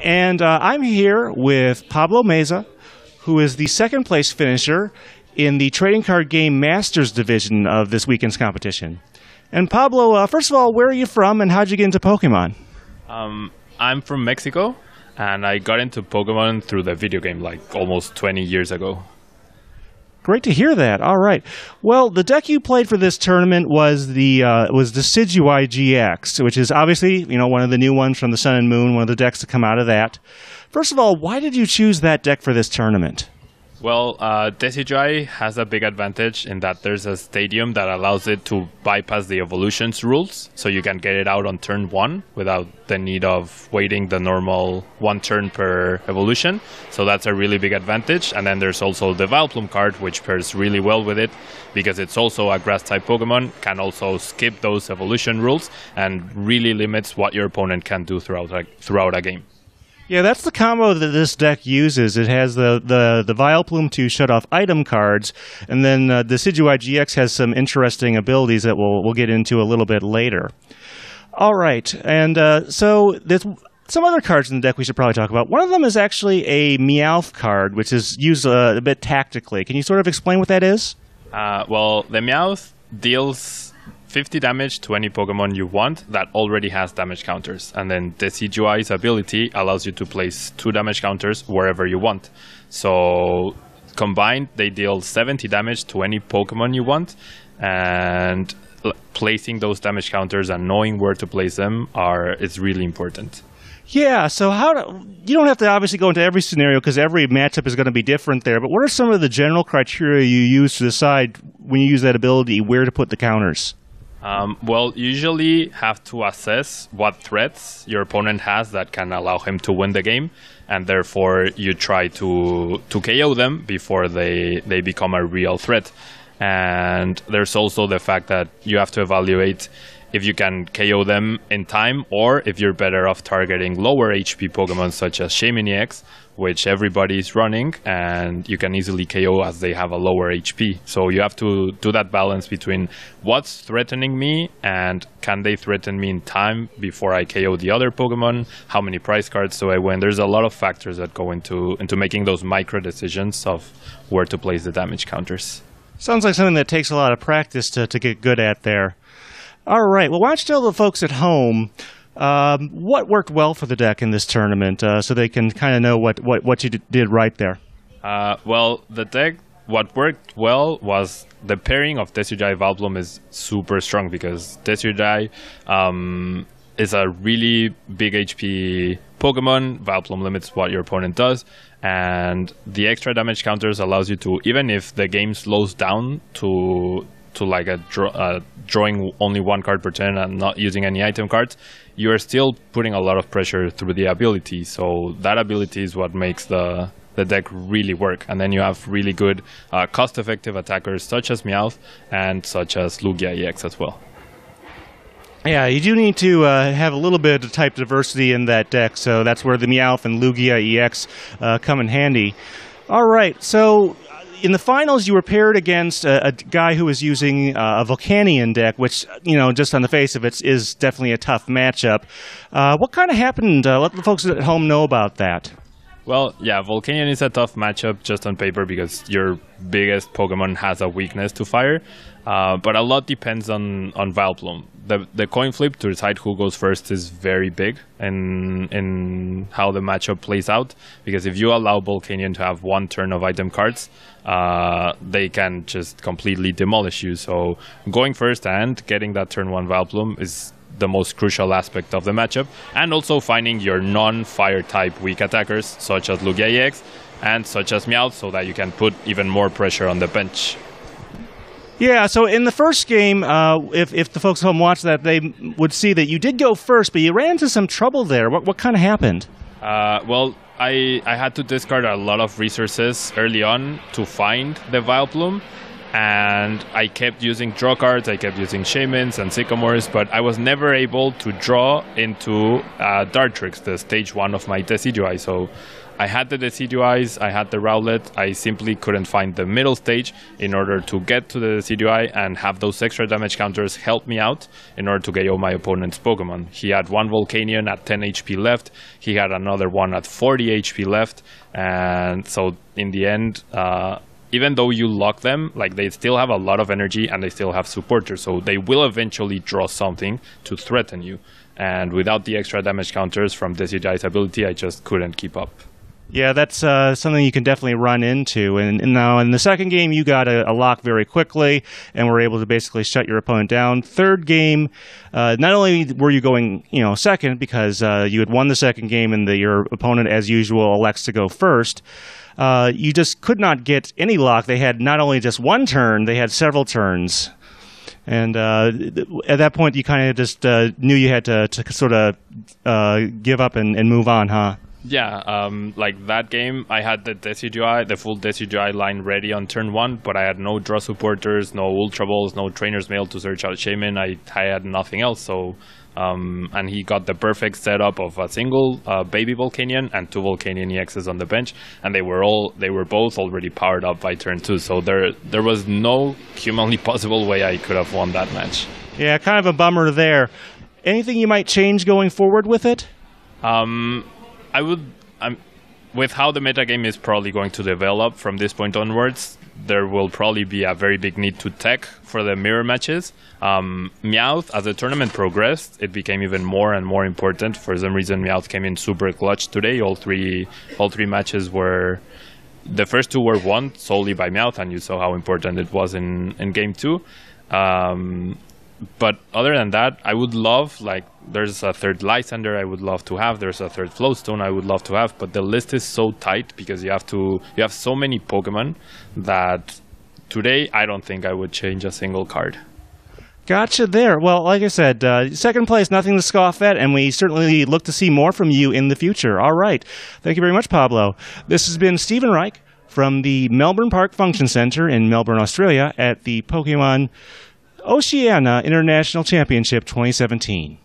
And I'm here with Pablo Meza, who is the second place finisher in the trading card game Masters division of this weekend's competition. And Pablo, first of all, where are you from and how'd you get into Pokemon? I'm from Mexico, and I got into Pokemon through the video game like almost 20 years ago. Great to hear that. All right. Well, the deck you played for this tournament was the Decidueye GX, which is obviously, one of the new ones from the Sun and Moon, one of the decks to come out of that. First of all, why did you choose that deck for this tournament? Well, Decidueye has a big advantage in that there's a stadium that allows it to bypass the evolutions rules, so you can get it out on turn 1 without the need of waiting the normal 1 turn per evolution. So that's a really big advantage. And then there's also the Vileplume card, which pairs really well with it because it's also a grass-type Pokemon, can also skip those evolution rules, and really limits what your opponent can do throughout a game. Yeah, that's the combo that this deck uses. It has the Vileplume to shut off item cards, and then the Decidueye GX has some interesting abilities that we'll get into a little bit later. All right, and so there's some other cards in the deck we should probably talk about. One of them is actually a Meowth card, which is used a bit tactically. Can you sort of explain what that is? Well, the Meowth deals 50 damage to any Pokemon you want that already has damage counters. And then Decidueye's ability allows you to place 2 damage counters wherever you want. So combined, they deal 70 damage to any Pokemon you want. And placing those damage counters and knowing where to place them is really important. Yeah, so you don't have to obviously go into every scenario because every matchup is going to be different there, but what are some of the general criteria you use to decide when you use that ability where to put the counters? Well, you usually have to assess what threats your opponent has that can allow him to win the game, and therefore you try to KO them before they become a real threat. And there's also the fact that you have to evaluate if you can KO them in time, or if you're better off targeting lower HP Pokemon such as Shaymin EX, which everybody is running, and you can easily KO as they have a lower HP. So you have to do that balance between what's threatening me and can they threaten me in time before I KO the other Pokemon, how many prize cards do I win. There's a lot of factors that go into making those micro decisions of where to place the damage counters. Sounds like something that takes a lot of practice to get good at there. All right, well, why don't you tell the folks at home what worked well for the deck in this tournament so they can kind of know what you did right there? Well, the deck, what worked well was the pairing of Decidueye Vileplume is super strong because Decidueye is a really big HP Pokemon. Vileplume limits what your opponent does, and the extra damage counters allows you to, even if the game slows down to like drawing only 1 card per turn and not using any item cards, you are still putting a lot of pressure through the ability. So that ability is what makes the deck really work. And then you have really good cost-effective attackers such as Meowth and such as Lugia EX as well. Yeah, you do need to have a little bit of type diversity in that deck, so that's where the Meowth and Lugia EX come in handy. All right, so in the finals, you were paired against a guy who was using a Volcanion deck, which, just on the face of it, is definitely a tough matchup. What kind of happened? Let the folks at home know about that. Well, yeah, Volcanion is a tough matchup just on paper because your biggest Pokemon has a weakness to fire. But a lot depends on Vileplume. The coin flip to decide who goes first is very big in how the matchup plays out. Because if you allow Volcanion to have 1 turn of item cards, they can just completely demolish you. So going first and getting that turn 1 Vileplume is the most crucial aspect of the matchup, and also finding your non-fire type weak attackers such as Lugia EX and such as Meowth so that you can put even more pressure on the bench. Yeah, so in the first game, if the folks at home watch that, they would see that you did go first, but you ran into some trouble there. What kind of happened? Well, I had to discard a lot of resources early on to find the Vileplume, And I kept using draw cards, I kept using Shamans and Sycamores, but I was never able to draw into Dartrix, the stage 1 of my Decidueye. So I had the Decidueyes, I had the Rowlet, I simply couldn't find the middle stage in order to get to the Decidueye and have those extra damage counters help me out in order to KO my opponent's Pokemon. He had one Volcanion at 10 HP left, he had another one at 40 HP left, and so in the end, even though you lock them, like they still have a lot of energy and they still have supporters, so they will eventually draw something to threaten you. And without the extra damage counters from Decidueye's ability, I just couldn't keep up. Yeah, that's something you can definitely run into. And now in the second game, you got a lock very quickly and were able to basically shut your opponent down. Third game, not only were you going, second because you had won the second game and your opponent, as usual, elects to go first. You just could not get any lock. They had not only just one turn, they had several turns. And at that point, you kind of just knew you had to sort of give up and move on, huh? Yeah, like that game, I had the full Decidueye line ready on turn 1, but I had no draw supporters, no Ultra Balls, no Trainer's Mail to search out Shaman. I had nothing else, so... and he got the perfect setup of a single baby Volcanion and 2 Volcanion EXs on the bench, and they were both already powered up by turn 2, so there was no humanly possible way I could have won that match. Yeah, kind of a bummer there. Anything you might change going forward with it? With how the metagame is probably going to develop from this point onwards, there will probably be a very big need to tech for the mirror matches. Meowth, as the tournament progressed, it became even more and more important. For some reason, Meowth came in super clutch today. All three matches were... The first 2 were won solely by Meowth, and you saw how important it was in Game 2. But other than that, I would love, there's a third Lysander I would love to have, there's a third Flowstone I would love to have, but the list is so tight because you have so many Pokemon that today I don't think I would change a single card. Gotcha there. Well, like I said, second place, nothing to scoff at, and we certainly look to see more from you in the future. All right. Thank you very much, Pablo. This has been Stephen Reich from the Melbourne Park Function Center in Melbourne, Australia at the Pokemon Oceania International Championship 2017.